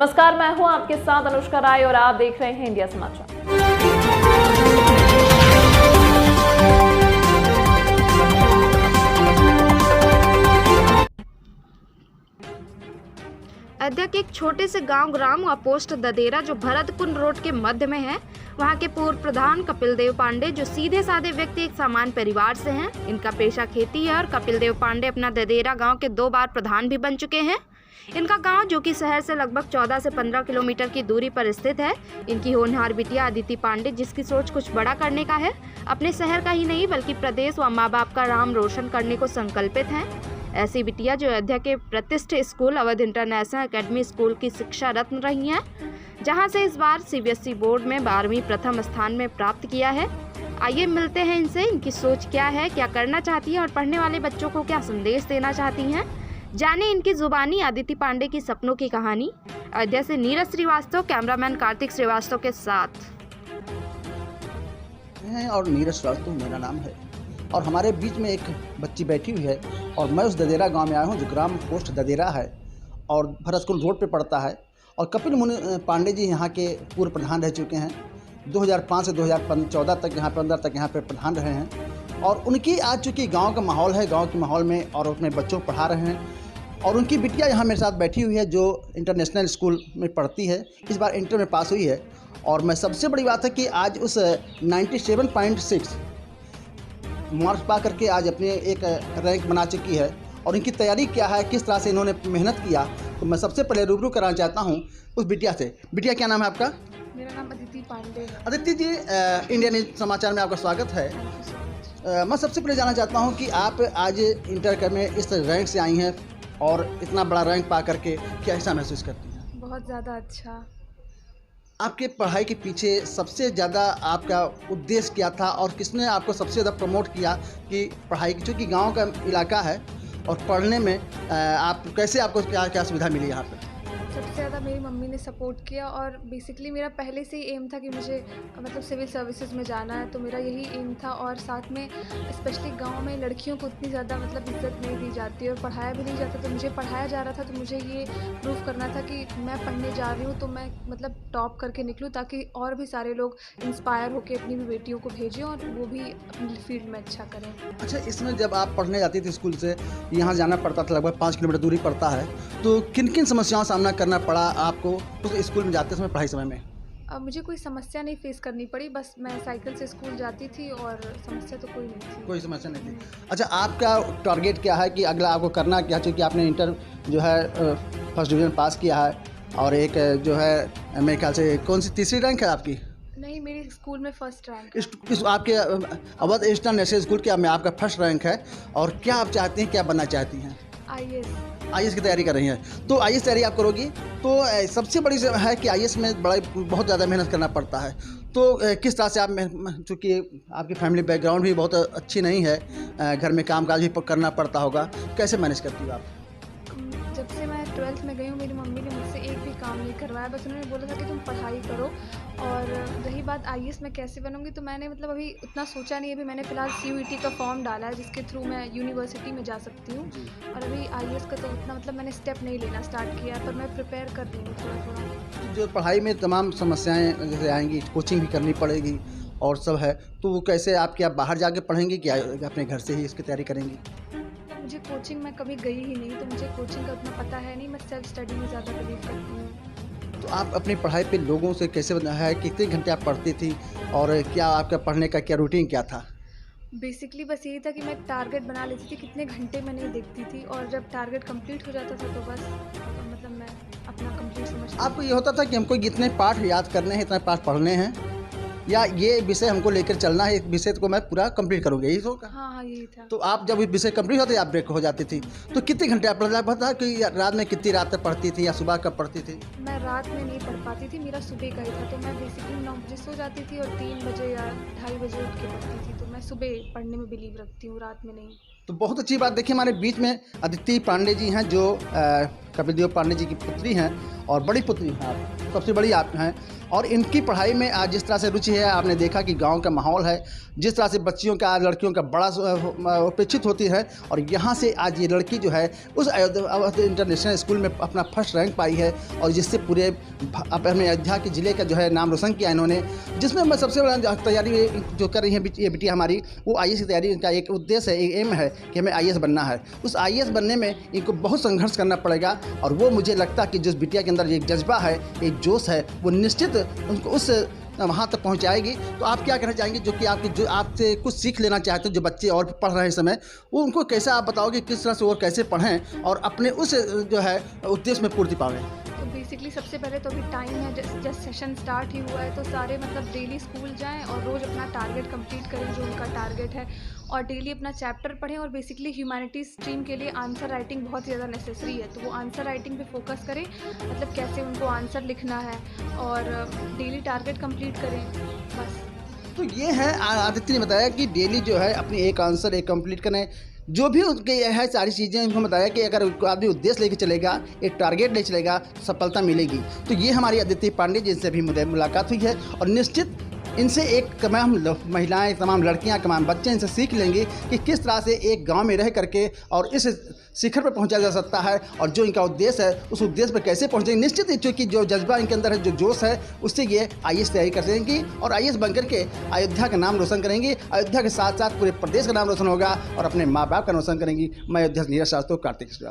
नमस्कार, मैं हूं आपके साथ अनुष्का राय और आप देख रहे हैं इंडिया समाचार। अयोध्या के एक छोटे से गांव ग्राम पोस्ट ददेरा जो भरतकुंड रोड के मध्य में है, वहां के पूर्व प्रधान कपिल देव पांडे जो सीधे साधे व्यक्ति एक सामान्य परिवार से हैं। इनका पेशा खेती है और कपिल देव पांडे अपना ददेरा गांव के 2 बार प्रधान भी बन चुके हैं। इनका गांव जो कि शहर से लगभग 14 से 15 किलोमीटर की दूरी पर स्थित है। इनकी होनहार बिटिया अदिति पांडे जिसकी सोच कुछ बड़ा करने का है, अपने शहर का ही नहीं बल्कि प्रदेश व माँ बाप का नाम रोशन करने को संकल्पित है। ऐसी बिटिया जो अयोध्या के प्रतिष्ठित school Awadh international academy school की शिक्षा रत्न रही हैं, जहां से इस बार सीबीएसई बोर्ड में 12वीं प्रथम स्थान में प्राप्त किया है। आइए मिलते हैं इनसे, इनकी सोच क्या है, क्या करना चाहती है और पढ़ने वाले बच्चों को क्या संदेश देना चाहती हैं। जाने इनकी जुबानी अदिति पांडे की सपनों की कहानी। अयोध्या से नीरज श्रीवास्तव, कैमरामैन कार्तिक श्रीवास्तव के साथ। और नीरज श्रीवास्तव मेरा नाम है और हमारे बीच में एक बच्ची बैठी हुई है और मैं उस ददेरा गांव में आया हूं जो ग्राम पोस्ट ददेरा है और भरतकुंड रोड पे पड़ता है। और कपिल मुनि पांडे जी यहाँ के पूर्व प्रधान रह चुके हैं। 2005 से 2014 तक यहाँ 15 तक यहाँ पे प्रधान रहे हैं और उनकी आज चूँकि गांव का माहौल है, गांव के माहौल में और अपने बच्चों को पढ़ा रहे हैं। और उनकी बिटिया यहाँ मेरे साथ बैठी हुई है जो इंटरनेशनल स्कूल में पढ़ती है, इस बार इंटर में पास हुई है। और मैं सबसे बड़ी बात है कि आज उस 97.6 मार्क्स पा करके आज अपने एक रैंक बना चुकी है। और इनकी तैयारी क्या है, किस तरह से इन्होंने मेहनत किया, तो मैं सबसे पहले रूबरू कराना चाहता हूँ उस बिटिया से। बिटिया क्या नाम है आपका? मेरा नाम अदिति पांडे है। अदिति जी, इंडिया न्यूज समाचार में आपका स्वागत है। मैं सबसे पहले जानना चाहता हूँ कि आप आज इंटर में इस रैंक से आई हैं और इतना बड़ा रैंक पा करके क्या ऐसा महसूस करती हैं? बहुत ज़्यादा अच्छा। आपके पढ़ाई के पीछे सबसे ज़्यादा आपका उद्देश्य क्या था और किसने आपको सबसे ज़्यादा प्रमोट किया कि पढ़ाई, चूँकि गांव का इलाका है और पढ़ने में आप कैसे, आपको क्या क्या सुविधा मिली यहाँ पर? सबसे ज़्यादा मेरी मम्मी ने सपोर्ट किया और बेसिकली मेरा पहले से ही एम था कि मुझे मतलब सिविल सर्विसेज में जाना है, तो मेरा यही एम था। और साथ में स्पेशली गांव में लड़कियों को उतनी ज़्यादा मतलब इज्जत नहीं दी जाती और पढ़ाया भी नहीं जाता, तो मुझे पढ़ाया जा रहा था। तो मुझे ये प्रूव करना था कि मैं पढ़ने जा रही हूँ तो मैं मतलब टॉप करके निकलूँ, ताकि और भी सारे लोग इंस्पायर होकर अपनी भी बेटियों को भेजें और वो भी अपनी फील्ड में अच्छा करें। अच्छा, इसमें जब आप पढ़ने जाती थी स्कूल से यहाँ जाना पड़ता था, लगभग 5 किलोमीटर दूरी पड़ता है, तो किन किन समस्याओं का सामना करना पड़ा आपको उस स्कूल में जाते समय, पढ़ाई समय में? मुझे कोई समस्या नहीं फेस करनी पड़ी, बस मैं साइकिल से स्कूल जाती थी और समस्या तो कोई नहीं थी। कोई समस्या नहीं थी। अच्छा, आपका टारगेट क्या है कि अगला आपको करना क्या? क्योंकि आपने इंटर जो है फर्स्ट डिवीज़न पास किया है और एक जो है मेरे ख्याल से कौन सी तीसरी रैंक है आपकी? नहीं, मेरी स्कूल में फर्स्ट रैंक। इस आपके अवध इंटरनेशनल स्कूल के में आपका फर्स्ट रैंक है। और क्या आप चाहती हैं, क्या बनना चाहती हैं? आईएएस की तैयारी कर रही हैं। तो आईएएस तैयारी आप करोगी तो सबसे बड़ी है कि आईएएस में बहुत ज़्यादा मेहनत करना पड़ता है। तो किस तरह से आप, चूँकि आपकी फैमिली बैकग्राउंड भी बहुत अच्छी नहीं है, घर में कामकाज भी करना पड़ता होगा, कैसे मैनेज करती हो आप? जब से मैं 12th में गई हूँ, मेरी मम्मी ने मुझसे एक भी काम नहीं करवाया, बस उन्होंने बोला था कि तुम पढ़ाई करो। और रही बात आईएएस में कैसे बनूंगी, तो मैंने मतलब अभी उतना सोचा नहीं है। अभी मैंने फ़िलहाल CUET का फॉर्म डाला है जिसके थ्रू मैं यूनिवर्सिटी में जा सकती हूँ। और अभी आईएएस का तो उतना मतलब मैंने स्टेप नहीं लेना स्टार्ट किया, पर मैं प्रिपेयर कर रही हूँ थोड़ा थोड़ा। जो पढ़ाई में तमाम समस्याएँ जैसे आएंगी, कोचिंग भी करनी पड़ेगी और सब है, तो वो कैसे आप, क्या बाहर जाके पढ़ेंगी, क्या अपने घर से ही इसकी तैयारी करेंगी? मुझे कोचिंग में कभी गई ही नहीं, तो मुझे कोचिंग का उतना पता है नहीं। मैं सेल्फ स्टडी में ज़्यादा बिलीव करती हूँ। तो आप अपनी पढ़ाई पे लोगों से कैसे है, कितने घंटे आप पढ़ती थी और क्या आपका पढ़ने का क्या रूटीन क्या था? बेसिकली बस यही था कि मैं टारगेट बना लेती थी, कितने घंटे मैं नहीं देखती थी, और जब टारगेट कंप्लीट हो जाता था तो बस मतलब मैं अपना कंप्लीट समझती। आपको ये होता था कि हमको इतने पाठ याद करने हैं, इतने पाठ पढ़ने हैं, या ये विषय हमको लेकर चलना है, इस विषय को मैं पूरा कंप्लीट करूँगी, यही तो? हाँ, यही था। तो आप जब विषय कंप्लीट होते आप ब्रेक हो जाती थी, तो कितने घंटे आप पता कि रात में कितनी रात तक पढ़ती थी या सुबह कब पढ़ती थी? मैं रात में नहीं पढ़ पाती थी, मेरा सुबह का ही था। तो मैं बेसिकली 9 बजे सो जाती थी और 3 बजे या 2:30 बजे उठ के पढ़ती थी। तो मैं सुबह पढ़ने में बिलीव रखती हूँ, रात में नहीं। तो बहुत अच्छी बात। देखिए, हमारे बीच में अदिति पांडे जी हैं जो कपिल देव पांडे जी की पुत्री हैं और बड़ी पुत्री हैं आप। सबसे बड़ी आप हैं और इनकी पढ़ाई में आज जिस तरह से रुचि है, आपने देखा कि गांव का माहौल है, जिस तरह से बच्चियों का लड़कियों का बड़ा अपेक्षित होती है और यहाँ से आज ये लड़की जो है उस अयोध्या इंटरनेशनल स्कूल में अपना फर्स्ट रैंक पाई है और जिससे पूरे अपने अयोध्या के ज़िले का जो है नाम रोशन किया इन्होंने। जिसमें मैं सबसे बड़ा तैयारी जो कर रही है ये बिटिया हमारी, वो IAS की तैयारी का एक उद्देश्य है, एक एम है कि हमें IAS बनना है। उस IAS बनने में इनको बहुत संघर्ष करना पड़ेगा और वो मुझे लगता है कि जिस बिटिया के अंदर ये जज्बा है, एक जोश है, वो निश्चित उनको उस वहाँ तक पहुँचाएगी। तो आप क्या कहना चाहेंगे जो कि आपसे कुछ सीख लेना चाहते हो, जो बच्चे और पढ़ रहे हैं इस समय, वो उनको कैसे आप बताओगे किस तरह से और कैसे पढ़ें और अपने उस जो है उद्देश्य में पूर्ति पावें? तो बेसिकली सबसे पहले तो अभी टाइम है, जस्ट सेशन स्टार्ट ही हुआ है, तो सारे मतलब डेली स्कूल जाएं और रोज़ अपना टारगेट कंप्लीट करें जो उनका टारगेट है और डेली अपना चैप्टर पढ़ें। और बेसिकली ह्यूमैनिटीज़ स्ट्रीम के लिए आंसर राइटिंग बहुत ज़्यादा नेसेसरी है, तो वो आंसर राइटिंग पे फोकस करें, मतलब कैसे उनको आंसर लिखना है और डेली टारगेट कंप्लीट करें बस। तो ये है आदित्य ने बताया कि डेली जो है अपनी एक आंसर एक कंप्लीट करें, जो भी उनके है सारी चीज़ें उनको बताया कि अगर आदमी उद्देश्य लेके चलेगा, एक टारगेट ले चलेगा, सफलता मिलेगी। तो ये हमारी आदित्य पांडे जिनसे भी मुलाकात हुई है और निश्चित इनसे एक तमाम महिलाएं, तमाम लड़कियां, तमाम बच्चे इनसे सीख लेंगे कि किस तरह से एक गांव में रह करके और इस शिखर पर पहुंचा जा सकता है और जो इनका उद्देश्य है उस उद्देश्य पर कैसे पहुंचेंगे। निश्चित ही क्योंकि जो जज्बा इनके अंदर है, जो जोश है, उससे ये IAS तैयारी कर सकेंगी और IAS बनकर के अयोध्या का नाम रोशन करेंगी। अयोध्या के साथ साथ पूरे प्रदेश का नाम रोशन होगा और अपने माँ बाप का रोशन करेंगी। मैं अयोध्या से नीरज श्रीवास्तव, कार्तिक श्रीवास्तव।